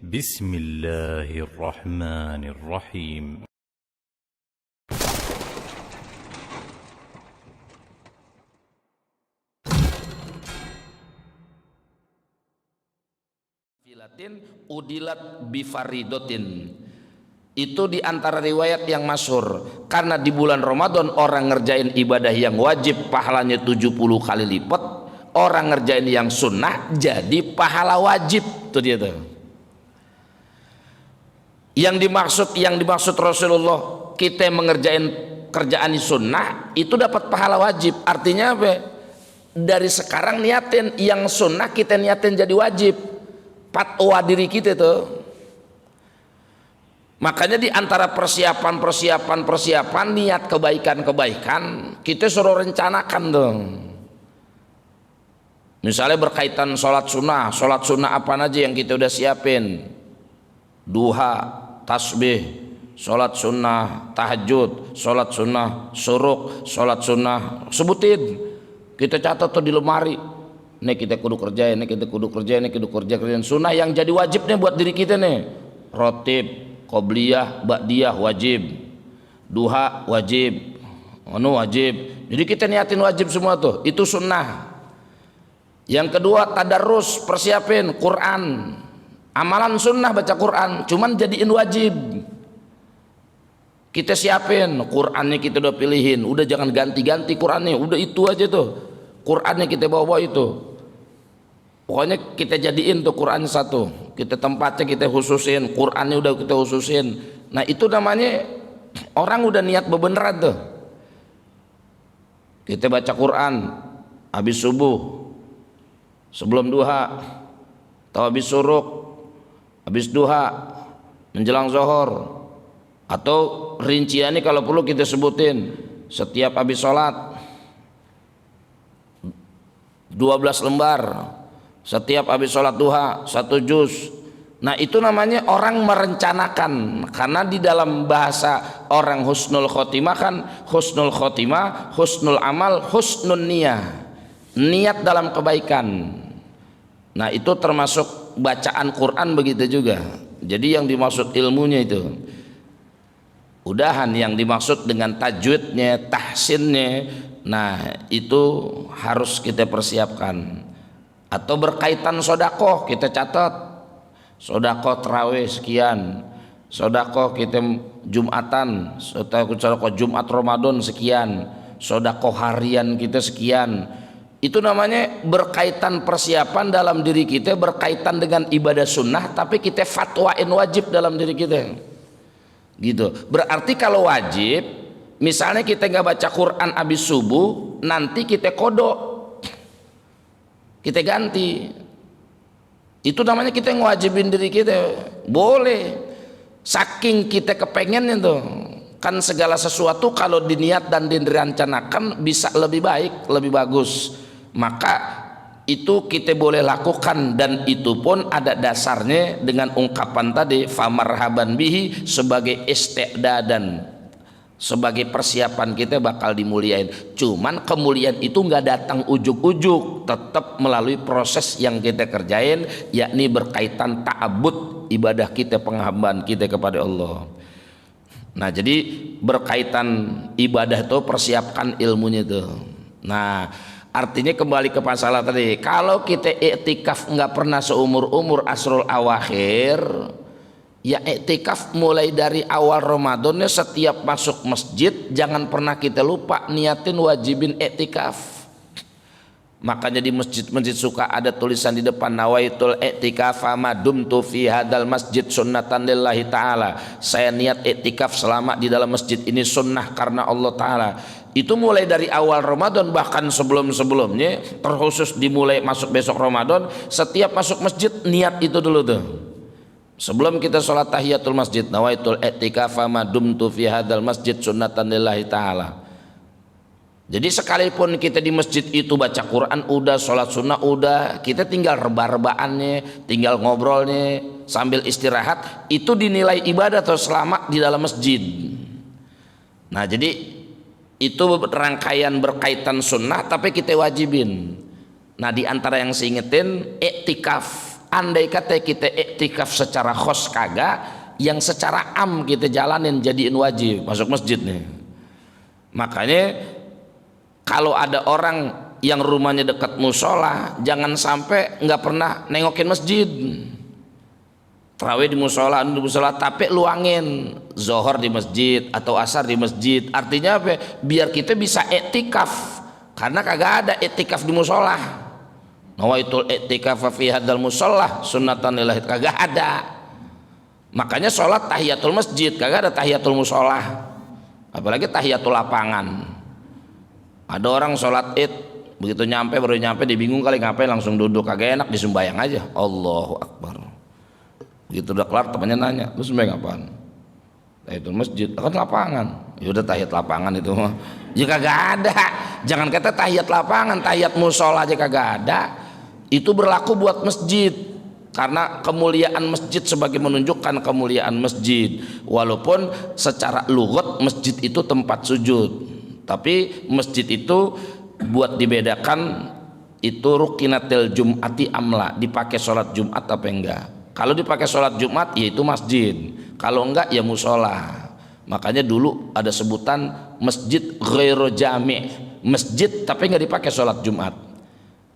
بسم الله الرحمن الرحيم. Udilat bifaridotin, itu diantara riwayat yang masyhur, karena di bulan Ramadan orang ngerjain ibadah yang wajib pahalanya 70 kali lipat, orang ngerjain yang sunnah jadi pahala wajib. Itu dia tuh yang dimaksud Rasulullah, kita mengerjain kerjaan sunnah itu dapat pahala wajib. Artinya apa? Dari sekarang niatin yang sunnah, kita niatin jadi wajib, fatwa diri kita tuh. Makanya di antara persiapan niat kebaikan kita suruh rencanakan dong. Misalnya berkaitan sholat sunnah apa aja yang kita udah siapin: duha, tasbih, sholat sunnah, tahajud, sholat sunnah, suruk, sholat sunnah, sebutin, kita catat tuh di lemari. Ini kita kudu kerjain, ini kita kudu kerjain, ini kudu kerjain sunnah yang jadi wajibnya buat diri kita nih: rotib, qobliyah, ba'diyah wajib, duha wajib, wajib. Jadi kita niatin wajib semua tuh, itu sunnah. Yang kedua, tadarrus, persiapin Quran, amalan sunnah baca Quran, cuman jadiin wajib. Kita siapin Qurannya, kita udah pilihin, udah jangan ganti-ganti Qurannya, udah itu aja tuh Qurannya kita bawa itu. Pokoknya kita jadiin tuh Quran satu, kita tempatnya kita khususin, Qurannya udah kita khususin. Nah itu namanya orang udah niat bebeneran tuh. Kita baca Quran habis subuh, sebelum duha, atau habis suruk, habis duha, menjelang zuhur, atau rinciannya kalau perlu kita sebutin setiap habis sholat 12 lembar, setiap habis sholat duha 1 juz. Nah itu namanya orang merencanakan, karena di dalam bahasa orang husnul khotimah kan, husnul khotimah, husnul amal, husnul niyah, niat dalam kebaikan. Nah itu termasuk bacaan Quran begitu juga. Jadi yang dimaksud ilmunya itu udahan, yang dimaksud dengan tajwidnya, tahsinnya, nah itu harus kita persiapkan. Atau berkaitan sodakoh, kita catat sodakoh terawih sekian, sodakoh kita Jumatan, sodakoh Jumat Ramadan sekian, sodakoh harian kita sekian. Itu namanya berkaitan persiapan dalam diri kita, berkaitan dengan ibadah sunnah, tapi kita fatwain wajib dalam diri kita gitu. Berarti kalau wajib, misalnya kita nggak baca Quran habis subuh, nanti kita kodok, kita ganti, itu namanya kita ngewajibin diri kita. Boleh, saking kita kepengennya tuh kan, segala sesuatu kalau diniat dan direncanakan bisa lebih baik, lebih bagus, maka itu kita boleh lakukan. Dan itu pun ada dasarnya dengan ungkapan tadi famarhaban bihi, sebagai isti'dadan, sebagai persiapan kita bakal dimuliain. Cuman kemuliaan itu nggak datang ujuk-ujuk, tetap melalui proses yang kita kerjain, yakni berkaitan ta'abbud, ibadah kita, penghambaan kita kepada Allah. Nah jadi berkaitan ibadah itu persiapkan ilmunya tuh. Nah artinya kembali ke masalah tadi, kalau kita iktikaf nggak pernah seumur-umur asrul awakhir, ya iktikaf mulai dari awal Ramadannya, setiap masuk masjid jangan pernah kita lupa niatin wajibin iktikaf. Makanya di masjid-masjid suka ada tulisan di depan, nawaitul iktikaf ma dumtu fi hadal masjid sunnatan lillahi ta'ala, saya niat iktikaf selama di dalam masjid ini sunnah karena Allah Ta'ala. Itu mulai dari awal Ramadan, bahkan sebelum-sebelumnya, terkhusus dimulai masuk besok Ramadan, setiap masuk masjid niat itu dulu tuh. Sebelum kita sholat tahiyatul masjid, nawaitul i'tikafa ma dumtu fi hadzal masjid sunnatan lillahi ta'ala. Jadi sekalipun kita di masjid itu baca Quran udah, sholat sunnah udah, kita tinggal reba-rebaannya, tinggal ngobrolnya sambil istirahat, itu dinilai ibadah atau selama di dalam masjid. Nah jadi itu rangkaian berkaitan sunnah tapi kita wajibin. Nah di antara yang saya ingetin, iktikaf andai kata kita iktikaf secara khos kagak, yang secara am kita jalanin jadiin wajib masuk masjid nih. Makanya kalau ada orang yang rumahnya dekat musola, jangan sampai nggak pernah nengokin masjid. Tarawih di musola, tapi luangin zohor di masjid atau asar di masjid. Artinya apa? Biar kita bisa iktikaf, karena kagak ada iktikaf di musola. Nawaitul iktikaf fi hadzal musalla sunnatan lillahi, kagak ada. Makanya sholat tahiyatul masjid, kagak ada tahiyatul musola, apalagi tahiyatul lapangan. Ada orang sholat id, begitu nyampe baru nyampe dia bingung kali ngapain, langsung duduk, kagak enak disumbayang aja. Allahu Akbar. Gitu udah kelar temannya nanya, lu sembahyang apaan? Tahiyatul masjid, kan lapangan. Ya udah tahiyat lapangan itu mah. Ya kagak ada. Jangan kata tahiyat lapangan, tahiyat musola aja kagak ada. Itu berlaku buat masjid. Karena kemuliaan masjid sebagai menunjukkan kemuliaan masjid. Walaupun secara lughat masjid itu tempat sujud. Tapi masjid itu buat dibedakan itu rukinatil jum'ati amla, dipakai sholat Jumat apa enggak. Kalau dipakai sholat Jumat ya itu masjid, kalau enggak ya musola. Makanya dulu ada sebutan masjid ghairu jami', masjid tapi enggak dipakai sholat Jumat.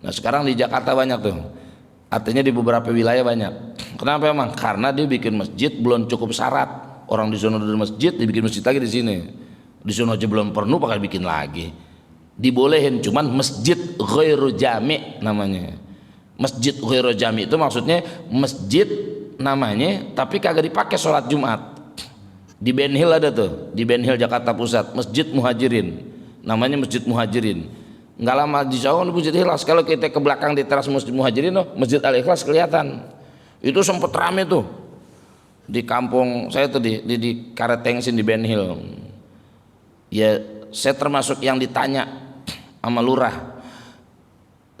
Nah sekarang di Jakarta banyak tuh, artinya di beberapa wilayah banyak. Kenapa emang? Karena dia bikin masjid belum cukup syarat. Orang di sana ada masjid, dibikin masjid lagi di sini. Di sana aja belum penuh, pakai bikin lagi. Dibolehin, cuman masjid ghairu jami' namanya. Masjid ghairu jami' itu maksudnya masjid namanya tapi kagak dipakai sholat Jumat. Di Ben Hill ada tuh, di Ben Hill Jakarta Pusat, Masjid Muhajirin, namanya Masjid Muhajirin. Nggak lama di jauh Masjid Ikhlas. Kalau kita ke belakang di teras Masjid Muhajirin, Masjid Al Ikhlas kelihatan. Itu sempet rame tuh di kampung saya tuh di Karetengsin di Ben Hill. Ya saya termasuk yang ditanya sama lurah.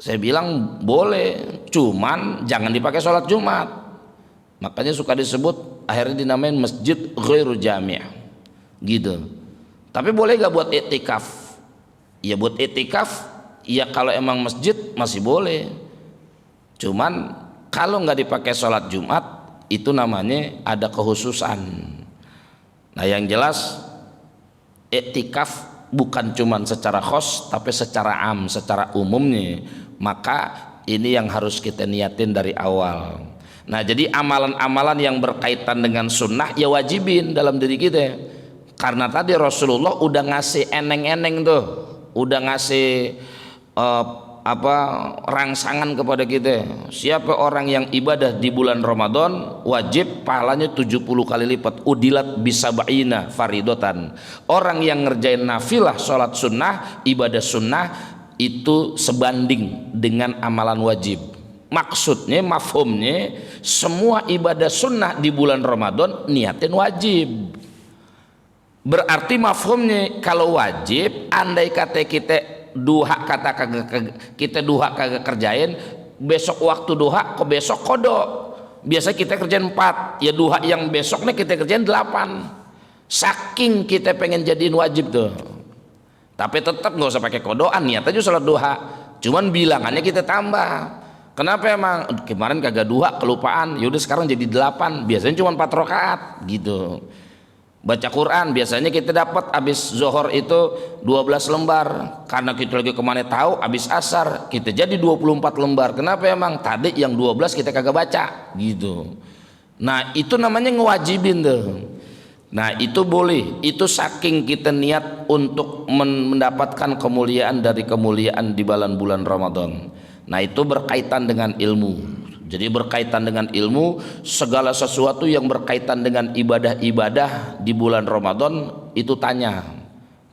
Saya bilang boleh, cuman jangan dipakai sholat Jumat. Makanya suka disebut, akhirnya dinamain masjid ghairu jami', gitu. Tapi boleh gak buat iktikaf? Ya buat iktikaf, ya kalau emang masjid masih boleh. Cuman kalau nggak dipakai sholat Jumat, itu namanya ada kehususan. Nah yang jelas iktikaf bukan cuman secara khos, tapi secara am, secara umumnya. Maka ini yang harus kita niatin dari awal. Nah jadi amalan-amalan yang berkaitan dengan sunnah ya wajibin dalam diri kita. Karena tadi Rasulullah udah ngasih eneng-eneng tuh, udah ngasih rangsangan kepada kita. Siapa orang yang ibadah di bulan Ramadan wajib pahalanya 70 kali lipat, udilat bisab'ina faridotan. Orang yang ngerjain nafilah sholat sunnah, ibadah sunnah itu sebanding dengan amalan wajib. Maksudnya, mafhumnya, semua ibadah sunnah di bulan Ramadan niatin wajib. Berarti mafhumnya kalau wajib, andai kata kita duha kita duha kagak kerjain, besok waktu duha kok besok kodok. Biasa kita kerjain 4, ya duha yang besok nih kita kerjain 8. Saking kita pengen jadiin wajib tuh. Tapi tetap nggak usah pakai kodoan, niat aja sholat duha. Cuman bilangannya kita tambah. Kenapa emang? Kemarin kagak duha, kelupaan. Yaudah sekarang jadi 8. Biasanya cuma 4 rakaat gitu. Baca Quran biasanya kita dapat habis zuhur itu 12 lembar. Karena kita lagi kemana tahu habis asar kita jadi 24 lembar. Kenapa emang? Tadi yang 12 kita kagak baca gitu. Nah itu namanya ngewajibin tuh. Nah itu boleh, itu saking kita niat untuk mendapatkan kemuliaan dari kemuliaan di bulan Ramadan. Nah itu berkaitan dengan ilmu. Jadi berkaitan dengan ilmu, segala sesuatu yang berkaitan dengan ibadah-ibadah di bulan Ramadan itu tanya.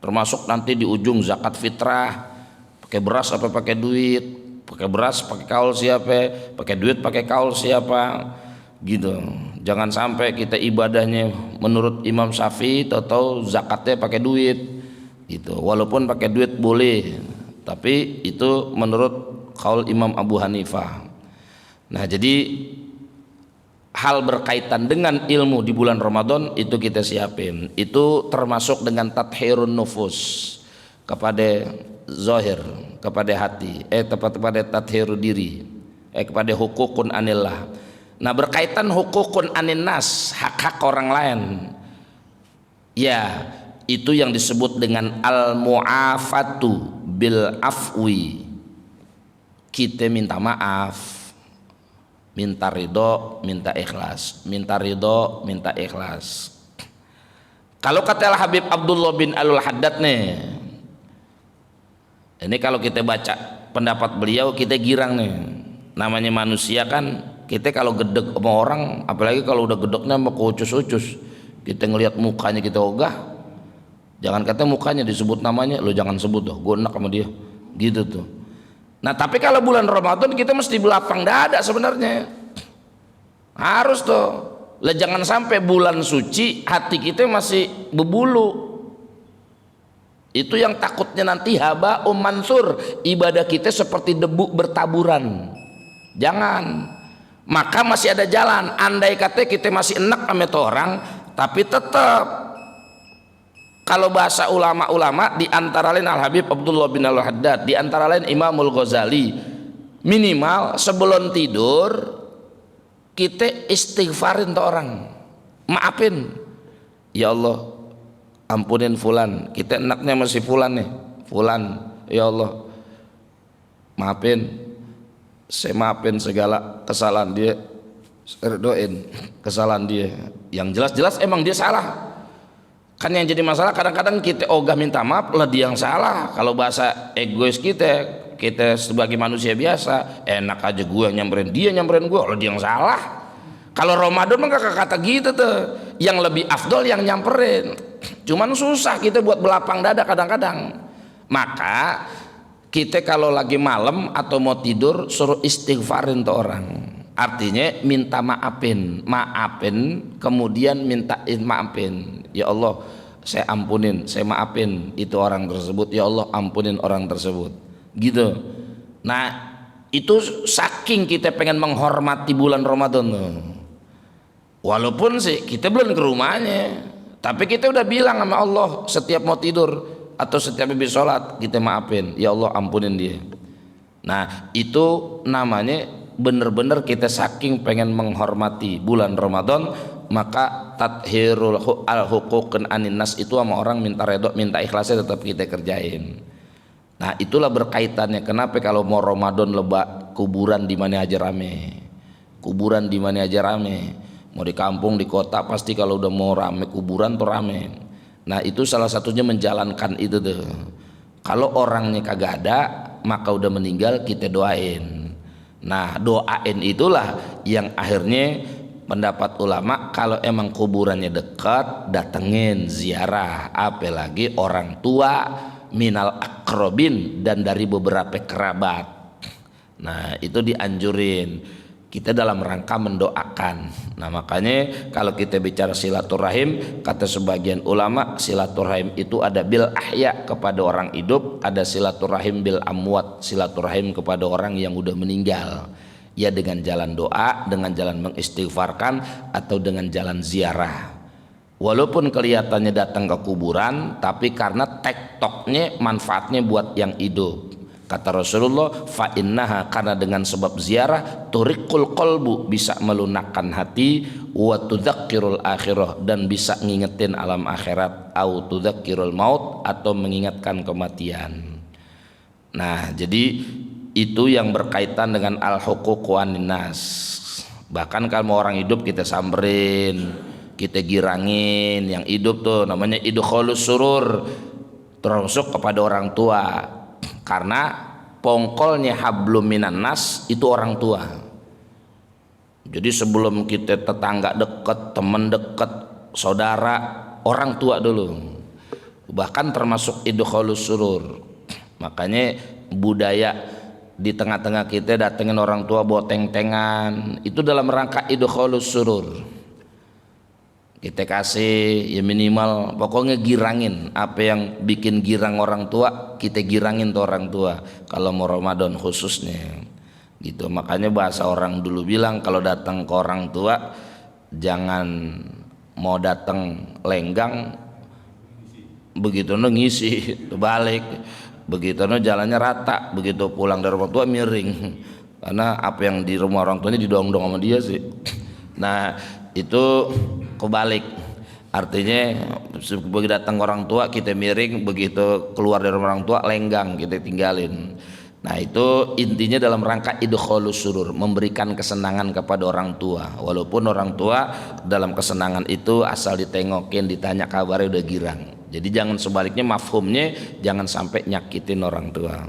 Termasuk nanti di ujung zakat fitrah, pakai beras apa pakai duit, pakai beras pakai kaul siapa, pakai duit pakai kaul siapa, gitu. Jangan sampai kita ibadahnya menurut Imam Syafi'i atau zakatnya pakai duit gitu. Walaupun pakai duit boleh, tapi itu menurut kaul Imam Abu Hanifah. Nah jadi hal berkaitan dengan ilmu di bulan Ramadan itu kita siapin. Itu termasuk dengan tathhirun nufus, kepada zahir, kepada hati, kepada tathhirul diri, kepada hukukun anillah. Nah, berkaitan hukukun anin nas, hak-hak orang lain, ya itu yang disebut dengan al mu'afatu bil afwi. Kita minta maaf, minta ridho, minta ikhlas, minta ridho, minta ikhlas. Kalau kata Habib Abdullah bin Alul Haddad nih, ini kalau kita baca pendapat beliau kita girang nih. Namanya manusia kan, kita kalau gedek sama orang, apalagi kalau udah gedeknya mau ucus-ucus, kita ngelihat mukanya kita ogah. Jangan kata mukanya disebut namanya, lo jangan sebut tuh, gue enak sama dia, gitu tuh. Nah tapi kalau bulan Ramadan kita mesti belapang dada sebenarnya, harus tuh. Lah jangan sampai bulan suci hati kita masih berbulu. Itu yang takutnya nanti haba mansur, ibadah kita seperti debu bertaburan. Jangan. Maka masih ada jalan. Andai kata kita masih enak sama orang, tapi tetap kalau bahasa ulama-ulama, di antara lain Al Habib Abdullah bin Al Haddad, di antara lain Imamul Ghazali, minimal sebelum tidur kita istighfarin tuh orang, maafin, ya Allah ampunin fulan, kita enaknya masih fulan nih, fulan, ya Allah maafin, saya maafin segala kesalahan dia, saya doain kesalahan dia, yang jelas-jelas emang dia salah. Kan yang jadi masalah kadang-kadang kita ogah minta maaf lah dia yang salah. Kalau bahasa egois kita sebagai manusia biasa, enak aja gue yang nyamperin dia, nyamperin gue, lah dia yang salah. Kalau Ramadan mah gak kata gitu tuh, yang lebih afdol yang nyamperin. Cuman susah kita buat belapang dada kadang-kadang. Maka kita kalau lagi malam atau mau tidur suruh istighfarin tuh orang. Artinya minta maafin, kemudian mintain maafin. Ya Allah, saya ampunin, saya maafin itu orang tersebut. Ya Allah, ampunin orang tersebut. Gitu. Nah, itu saking kita pengen menghormati bulan Ramadan tuh. Walaupun sih kita belum ke rumahnya, tapi kita udah bilang sama Allah setiap mau tidur atau setiap habis sholat kita maafin. Ya Allah, ampunin dia. Nah, itu namanya bener-bener kita saking pengen menghormati bulan Ramadan, maka tathirul al-huquqan anin nas itu sama orang minta redho, minta ikhlasnya tetap kita kerjain. Nah itulah berkaitannya kenapa kalau mau Ramadan lebak kuburan di mana aja rame, kuburan di mana aja rame, mau di kampung di kota pasti kalau udah mau rame kuburan tuh rame. Nah itu salah satunya menjalankan itu tuh. Kalau orangnya kagak ada maka udah meninggal kita doain. Nah doain itulah yang akhirnya pendapat ulama kalau emang kuburannya dekat datengin ziarah, apalagi orang tua minal akrobin dan dari beberapa kerabat. Nah itu dianjurin kita dalam rangka mendoakan. Nah makanya kalau kita bicara silaturahim, kata sebagian ulama silaturahim itu ada bil ahya kepada orang hidup, ada silaturahim bil amwat, silaturahim kepada orang yang udah meninggal, ya dengan jalan doa, dengan jalan mengistighfarkan atau dengan jalan ziarah. Walaupun kelihatannya datang ke kuburan, tapi karena tektoknya manfaatnya buat yang hidup. Kata Rasulullah, fa innaha, karena dengan sebab ziarah turiqul qalbu, bisa melunakkan hati, wa tudzakkirul akhirah, dan bisa ngingetin alam akhirat, au tudzakkirul maut, atau mengingatkan kematian. Nah, jadi itu yang berkaitan dengan al-huquq wan nas. Bahkan kalau orang hidup kita samberin, kita girangin, yang hidup tuh namanya idkhalus surur, termasuk kepada orang tua. Karena pongkolnya hablum minan nas itu orang tua. Jadi sebelum kita tetangga dekat, teman dekat, saudara, orang tua dulu. Bahkan termasuk idkhalus surur. Makanya budaya di tengah-tengah kita datengin orang tua bawa teng-tengan, itu dalam rangka idkhalus surur. Kita kasih ya minimal pokoknya girangin apa yang bikin girang orang tua, kita girangin tuh orang tua kalau mau Ramadan khususnya gitu. Makanya bahasa orang dulu bilang kalau datang ke orang tua jangan mau datang lenggang, begitu no ngisi balik, begitu no jalannya rata, begitu pulang dari orang tua miring. karena apa yang di rumah orang tuanya didorong-dorong sama dia sih. Nah itu kebalik, artinya begitu datang orang tua kita miring, begitu keluar dari rumah orang tua lenggang kita tinggalin. Nah itu intinya dalam rangka idkhalus surur, memberikan kesenangan kepada orang tua, walaupun orang tua dalam kesenangan itu asal ditengokin, ditanya kabarnya udah girang. Jadi jangan sebaliknya, mafhumnya jangan sampai nyakitin orang tua.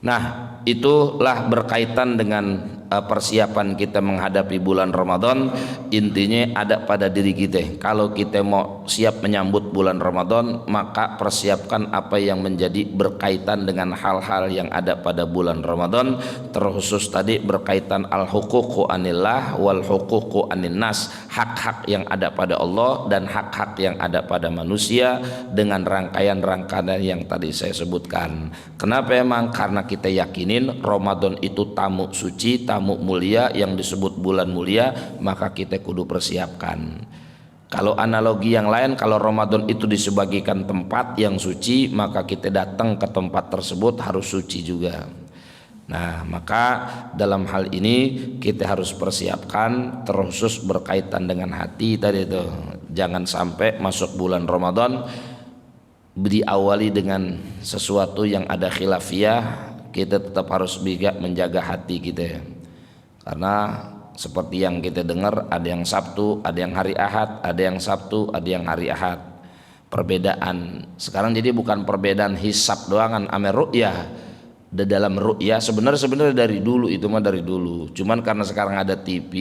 Nah itulah berkaitan dengan persiapan kita menghadapi bulan Ramadan. Intinya ada pada diri kita. Kalau kita mau siap menyambut bulan Ramadan, maka persiapkan apa yang menjadi berkaitan dengan hal-hal yang ada pada bulan Ramadan, terkhusus tadi berkaitan al-huququ anillah wal huququ anin nas, hak-hak yang ada pada Allah dan hak-hak yang ada pada manusia, dengan rangkaian-rangkaian yang tadi saya sebutkan. Kenapa? Emang karena kita yakinin Ramadan itu tamu suci, tamu mulia yang disebut bulan mulia, maka kita kudu persiapkan. Kalau analogi yang lain, kalau Ramadan itu disebagikan tempat yang suci, maka kita datang ke tempat tersebut harus suci juga. Nah maka dalam hal ini kita harus persiapkan, terkhusus berkaitan dengan hati tadi itu. Jangan sampai masuk bulan Ramadan diawali dengan sesuatu yang ada khilafiyah. Kita tetap harus bijak menjaga hati kita, karena seperti yang kita dengar, ada yang Sabtu, ada yang hari Ahad, ada yang Sabtu, ada yang hari Ahad. Perbedaan sekarang jadi bukan perbedaan hisab doangan ame ru'yah. Di dalam ru'yah sebenarnya dari dulu, itu mah dari dulu, cuman karena sekarang ada TV,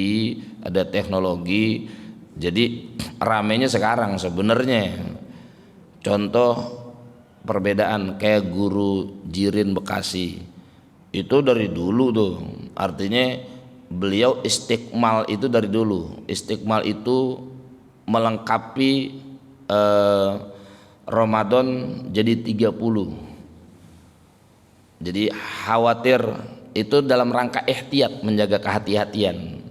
ada teknologi, jadi ramenya sekarang sebenarnya. Contoh perbedaan kayak guru Jirin Bekasi itu dari dulu tuh, artinya beliau istiqmal itu dari dulu. Istiqmal itu melengkapi Ramadan jadi 30. Jadi khawatir itu dalam rangka ihtiyat, menjaga kehati-hatian.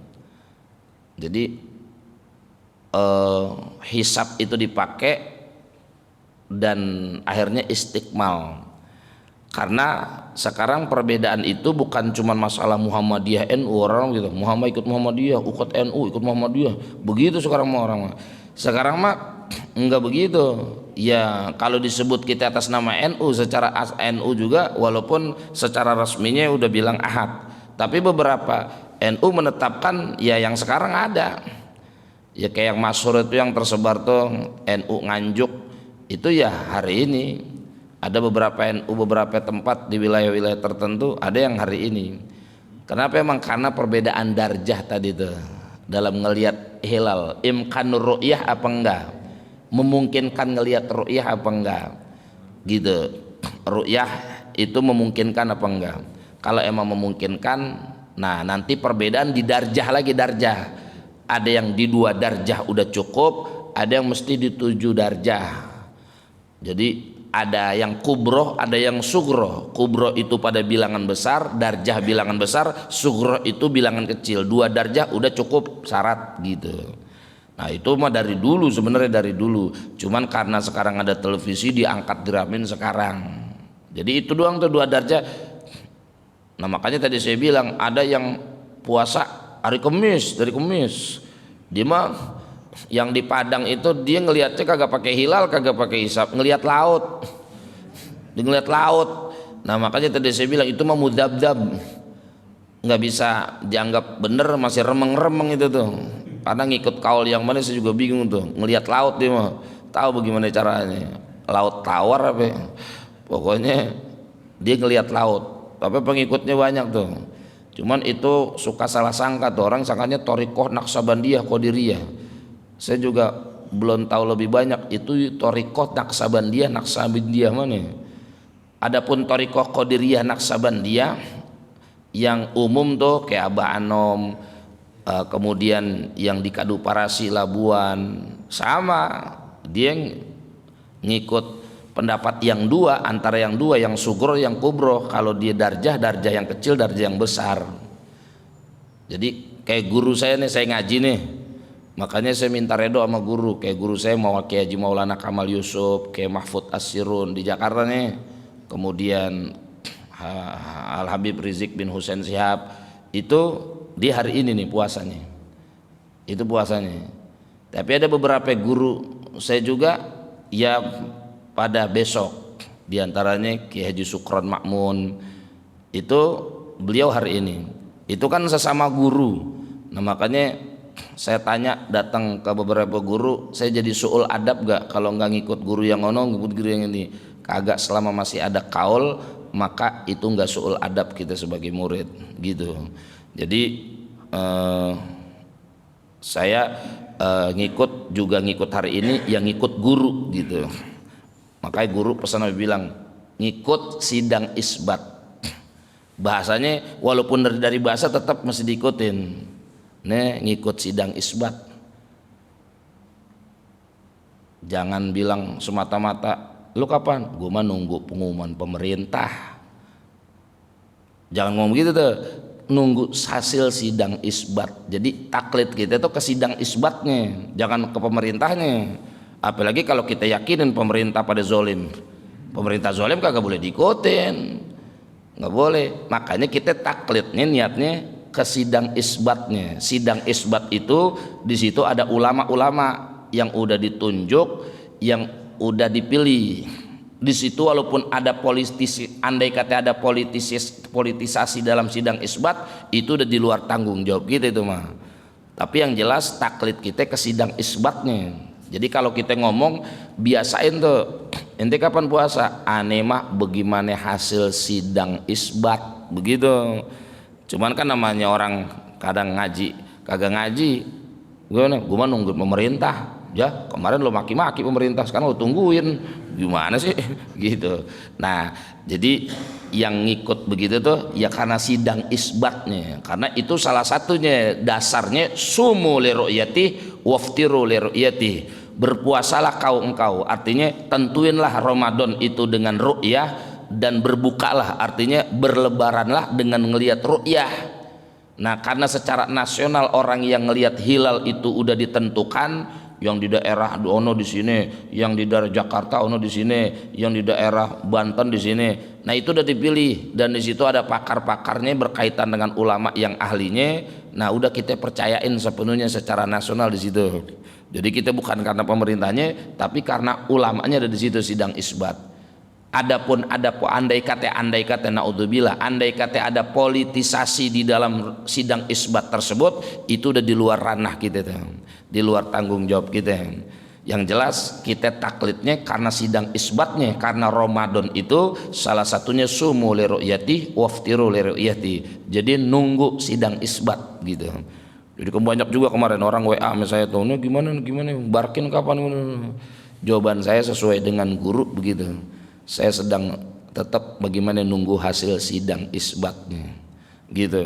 Jadi hisab itu dipakai dan akhirnya istiqmal. Karena sekarang perbedaan itu bukan cuma masalah Muhammadiyah NU, orang gitu, Muhammad ikut Muhammadiyah, ukut NU ikut Muhammadiyah, begitu sekarang mah orang. Sekarang mah enggak begitu. Ya kalau disebut kita atas nama NU, secara NU juga, walaupun secara resminya udah bilang Ahad, tapi beberapa NU menetapkan ya yang sekarang ada. Ya kayak yang masyhur itu yang tersebar tuh NU Nganjuk, itu ya hari ini. Ada beberapa NU beberapa tempat di wilayah-wilayah tertentu ada yang hari ini. Kenapa? Emang karena perbedaan darjah tadi tuh dalam ngelihat hilal. Imkanur ru'yah apa enggak, memungkinkan ngelihat ru'yah apa enggak gitu. Ru'yah itu memungkinkan apa enggak. Kalau emang memungkinkan, nah nanti perbedaan di darjah lagi. Darjah ada yang di 2 darjah udah cukup, ada yang mesti di 7 darjah. Jadi ada yang kubroh, ada yang sugro. Kubroh itu pada bilangan besar, darjah bilangan besar, sugro itu bilangan kecil. 2 darjah udah cukup syarat gitu. Nah itu mah dari dulu, sebenarnya dari dulu. Cuman karena sekarang ada televisi diangkat diramin sekarang. Jadi itu doang tuh 2 darjah. Nah makanya tadi saya bilang ada yang puasa hari Kamis, dari Kamis. Dia mah yang di Padang itu dia ngelihatnya kagak pakai hilal, kagak pakai hisab, ngelihat laut. Dia ngelihat laut. Nah makanya tadi saya bilang itu mah mudabdab, nggak bisa dianggap bener, masih remeng-remeng itu tuh. Karena ngikut kaul yang mana saya juga bingung tuh. Ngelihat laut dia mah tahu bagaimana caranya. Laut tawar apa? Pokoknya dia ngelihat laut. Tapi pengikutnya banyak tuh. Cuman itu suka salah sangka tuh, orang sangkanya Thariqah Naqsabandiyah Qadiriyah. Saya juga belum tahu lebih banyak itu Thariqah Naqsabandiyah mana. Adapun Thariqah Qadiriyah Naqsabandiyah yang umum tuh kayak Abah Anom, kemudian yang di Kaduparasi Labuan, sama dia ngikut pendapat yang 2, antara yang 2, yang sugro yang kubro. Kalau dia darjah yang kecil, darjah yang besar. Jadi kayak guru saya nih, saya ngaji nih, makanya saya minta redo sama guru. Kayak guru saya mau Kiai Haji Maulana Kamal Yusuf, kayak Mahfud As-Sirun di Jakarta nih, kemudian Al Habib Rizik bin Husain Shihab, itu di hari ini nih puasanya, itu puasanya. Tapi ada beberapa guru saya juga ya pada besok, diantaranya Ki Haji Sukron Makmun, itu beliau hari ini, itu kan sesama guru. Nah makanya saya tanya, datang ke beberapa guru, saya jadi suul adab gak kalau nggak ngikut guru yang ono, ngikut guru yang ini? Kagak, selama masih ada kaul maka itu nggak suul adab kita sebagai murid gitu. Jadi saya ngikut juga ngikut hari ini yang ngikut guru gitu. Makanya guru pesan Nabi bilang ngikut sidang isbat, bahasanya walaupun dari bahasa tetap mesti diikutin. Nih ngikut sidang isbat, jangan bilang semata-mata lu kapan, gue mah nunggu pengumuman pemerintah. Jangan ngomong gitu tuh, nunggu hasil sidang isbat. Jadi taklid kita tuh ke sidang isbatnya, jangan ke pemerintahnya. Apalagi kalau kita yakinin pemerintah pada zolim, pemerintah zolim kagak boleh diikutin, nggak boleh. Makanya kita taklidnya niatnya ke sidang isbatnya. Sidang isbat itu di situ ada ulama-ulama yang udah ditunjuk, yang udah dipilih. Di situ walaupun ada politisi, andai kata ada politisasi dalam sidang isbat, itu udah di luar tanggung jawab kita itu mah. Tapi yang jelas taklid kita ke sidang isbatnya. Jadi kalau kita ngomong biasain tuh, ente kapan puasa? Aneh mah bagaimana hasil sidang isbat begitu. Cuman kan namanya orang kadang ngaji kagak ngaji, gue mah nunggu pemerintah. Ya kemarin lo maki-maki pemerintah, sekarang lo tungguin, gimana sih gitu. Nah jadi yang ngikut begitu tuh ya karena sidang isbatnya, karena itu salah satunya dasarnya sumu li ru'yati waftiru li ru'yati, berpuasalah kau engkau, artinya tentuinlah Ramadan itu dengan ru'yah, dan berbukalah artinya berlebaranlah dengan ngelihat ru'yah. Nah karena secara nasional orang yang ngelihat hilal itu udah ditentukan, yang di daerah ono di sini, yang di daerah Jakarta ono di sini, yang di daerah Banten di sini. Nah itu udah dipilih dan di situ ada pakar-pakarnya berkaitan dengan ulama yang ahlinya. Nah udah kita percayain sepenuhnya secara nasional di situ. Jadi kita bukan karena pemerintahnya, tapi karena ulamanya ada di situ sidang isbat. Adapun ada andai kata naudzubillah, andai kata ada politisasi di dalam sidang isbat tersebut, itu udah di luar ranah kita tuh, di luar tanggung jawab kita. Yang jelas kita taklidnya karena sidang isbatnya, karena Ramadan itu salah satunya sumu li ru'yati waftiru li ru'yati. Jadi nunggu sidang isbat gitu. Jadi banyak juga kemarin orang WA sama saya tuh, gimana barkin kapan? Jawaban saya sesuai dengan guru begitu. Saya sedang tetap bagaimana nunggu hasil sidang isbatnya gitu.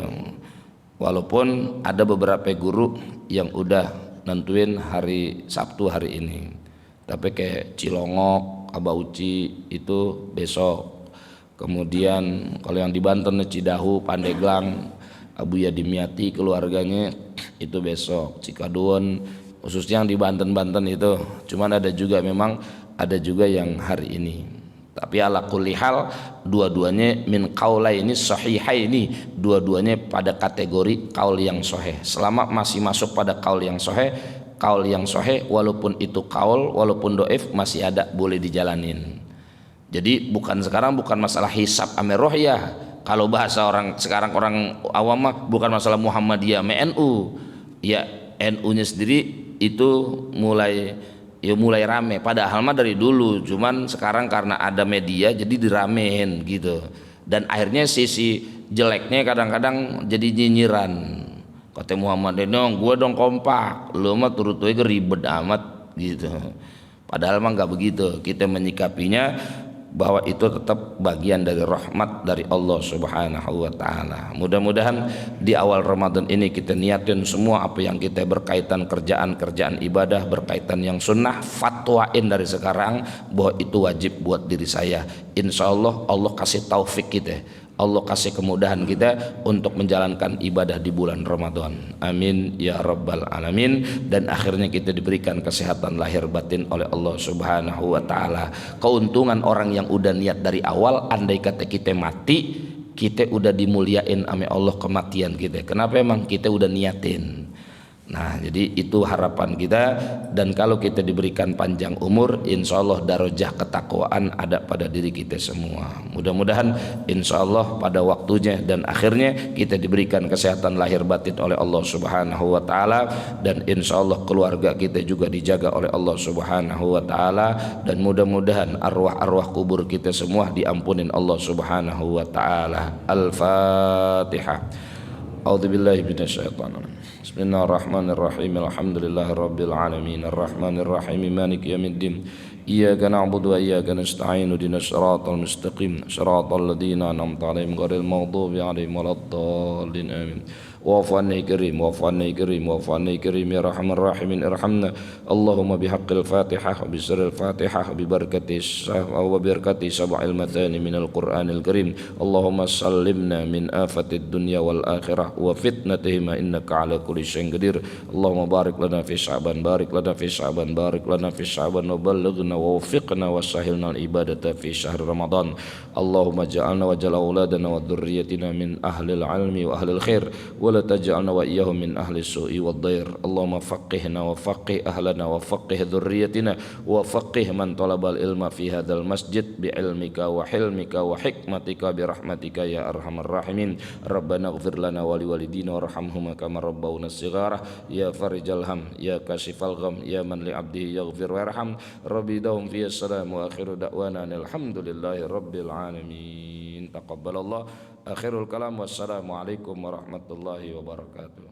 Walaupun ada beberapa guru yang udah nentuin hari Sabtu hari ini, tapi kayak Cilongok, Abauci itu besok. Kemudian kalau yang di Banten Cidahu, Pandeglang, Abu Yadimiati keluarganya itu besok. Cikadun khususnya yang di Banten itu, cuman ada juga memang ada juga yang hari ini. Tapi ala kulli hal dua-duanya min qaulaini sahihaini, dua-duanya pada kategori kaul yang sahih. Selama masih masuk pada kaul yang sahih, walaupun itu kaul, walaupun dhaif masih ada, boleh dijalanin. Jadi sekarang bukan masalah hisab ame rohiyah. Kalau bahasa orang sekarang orang awam mah bukan masalah Muhammadiyah MNU. Ya NU-nya sendiri itu mulai rame, padahal mah dari dulu, cuman sekarang karena ada media jadi diramein gitu. Dan akhirnya sisi jeleknya kadang-kadang jadi nyinyiran. Kata Muhammad dong, gue dong kompak, lu mah turut-turut ribet amat gitu. Padahal mah nggak begitu. Kita menyikapinya bahwa itu tetap bagian dari rahmat dari Allah Subhanahu wa taala. Mudah-mudahan di awal Ramadan ini kita niatin semua apa yang kita berkaitan kerjaan ibadah, berkaitan yang sunnah, fatwain dari sekarang bahwa itu wajib buat diri saya. Insya Allah Allah kasih taufik kita, Allah kasih kemudahan kita untuk menjalankan ibadah di bulan Ramadan. Amin ya rabbal alamin. Dan akhirnya kita diberikan kesehatan lahir batin oleh Allah Subhanahu wa taala. Keuntungan orang yang udah niat dari awal, andai kata kita mati kita udah dimuliain ame Allah kematian kita. Kenapa? Emang kita udah niatin. Nah, jadi itu harapan kita, dan kalau kita diberikan panjang umur, insya Allah darajah ketakwaan ada pada diri kita semua. Mudah-mudahan insya Allah pada waktunya dan akhirnya kita diberikan kesehatan lahir batin oleh Allah Subhanahu wa taala, dan insya Allah keluarga kita juga dijaga oleh Allah Subhanahu wa taala, dan mudah-mudahan arwah-arwah kubur kita semua diampunin Allah Subhanahu wa taala. Al-Fatihah. A'udzubillahi minasyaitonir rajim. Bismillahirrahmanirrahim. Alhamdulillahirabbil alamin. Arrahmanir rahim. Maliki yaumiddin. Iyyaka na'budu wa iyyaka nasta'in. Ihdinas siratal mustaqim. Siratal ladzina an'amta 'alaihim ghairil maghdubi 'alaihim waladdallin. Amin. Wa'fu 'anna ya karim, wa'fu 'anna ya karim, wa'fu 'anna ya karim ya arhamar rahimin irhamna. Allahumma bihaqqil Fatihah wa bisirril Fatihah wa bibarakati sab'il matani minal Qur'anil Karim. Allahumma sallimna min afatid dunya wal akhirah wa fitnatihima innaka 'ala kulli syai'in qadir. Allahumma barik lana fi Sya'ban, barik lana fi Sya'ban, barik lana fi Sya'ban wa ballighna wa waffiqna wa sahhilna al ibadata fi syahr Ramadan. Allahumma ja'alna wa ja'al auladana wa dhurriyyatina min ahlil 'ilmi wa ahlil khair wa la taj'alna wa iyyahum min ahli su'i wad dhair. Allahumma faqihna wa faqih ahlana wa faqih dhurriyyatina wa faqih man talabal ilma fi hadzal masjid bi ilmika wa hilmika wa hikmatika bi rahmatika ya arhamar rahimin. Rabbana ighfir lana wa liwalidina warhamhuma kama rabbawna shighara ya farijal ham ya kashifal gham ya man li 'abdihi yaghfir warham. Rabbi dahum fi assalam wa akhiru da'wana alhamdulillahi rabbil alamin. Taqabbalallah. Akhirul kalam, wassalamu alaikum warahmatullahi wabarakatuh.